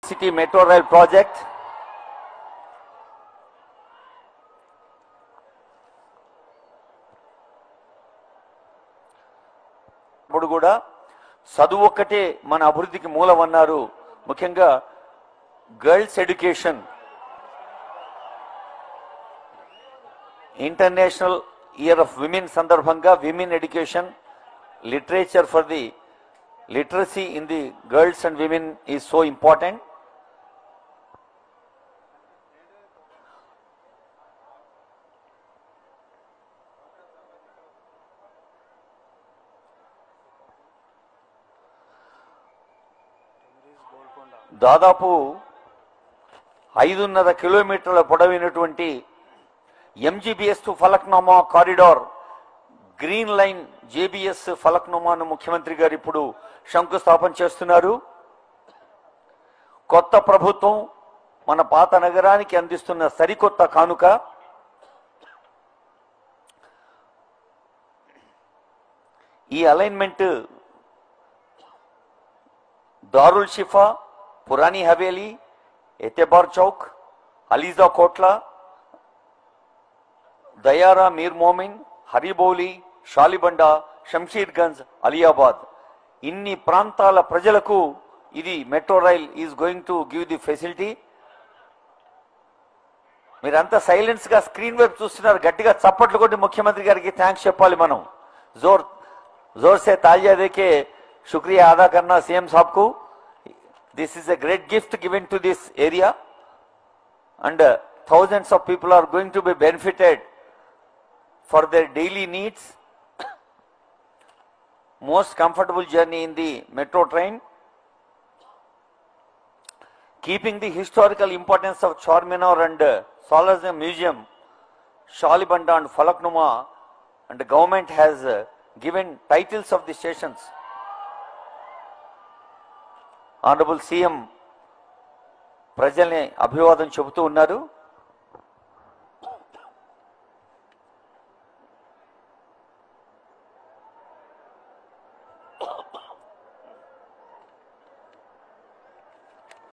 City Metro Rail project. ఇప్పుడు కూడా చదువు ఒక్కటే మన అభివృద్ధికి మూలం అన్నారు. ముఖ్యంగా girls education, international year of women సందర్భంగా women education, literature for the literacy in the girls and women is so important. దాదాపు 5.5 కిలోమీటర్ల పొడవైనటువంటి MGBS to Falaknuma corridor green line JBS ఫలక్నామాను ముఖ్యమంత్రి గారు ఇప్పుడు శంకుస్థాపన చేస్తున్నారు. కొత్త ప్రభుత్వం మన పాత నగరానికి అందిస్తున్న సరికొత్త కానుక. ఈ అలైన్మెంట్ దారుల్ షిఫా, పురానీ హవేలీ, ఎతెబార్ చౌక్, అలీజా కోట్లా, దయారా మీర్ మోమిన్, హరిబౌలి, షాలిబండా, షంషీర్గంజ్, అలియాబాద్ ఇన్ని ప్రాంతాల ప్రజలకు ఇది metro rail is going to give the facility. మీరంతా సైలెన్స్ గా స్క్రీన్ వైపు చూస్తున్నారు. గట్టిగా చప్పట్లు కొట్టి ముఖ్యమంత్రి గారికి థ్యాంక్స్ చెప్పాలి. మనం जोर से तालियां देके शुक्रिया अदा करना सीएम साहब को. This is a great gift given to this area and thousands of people are going to be benefited for their daily needs. Most comfortable journey in the metro train. Keeping the historical importance of Charminar and Salarzem Museum, Shalibanda and Falaknuma, and the government has given titles of the stations. Honorable CM ప్రజల్ని అభివాదం చెబుతూ ఉన్నారు.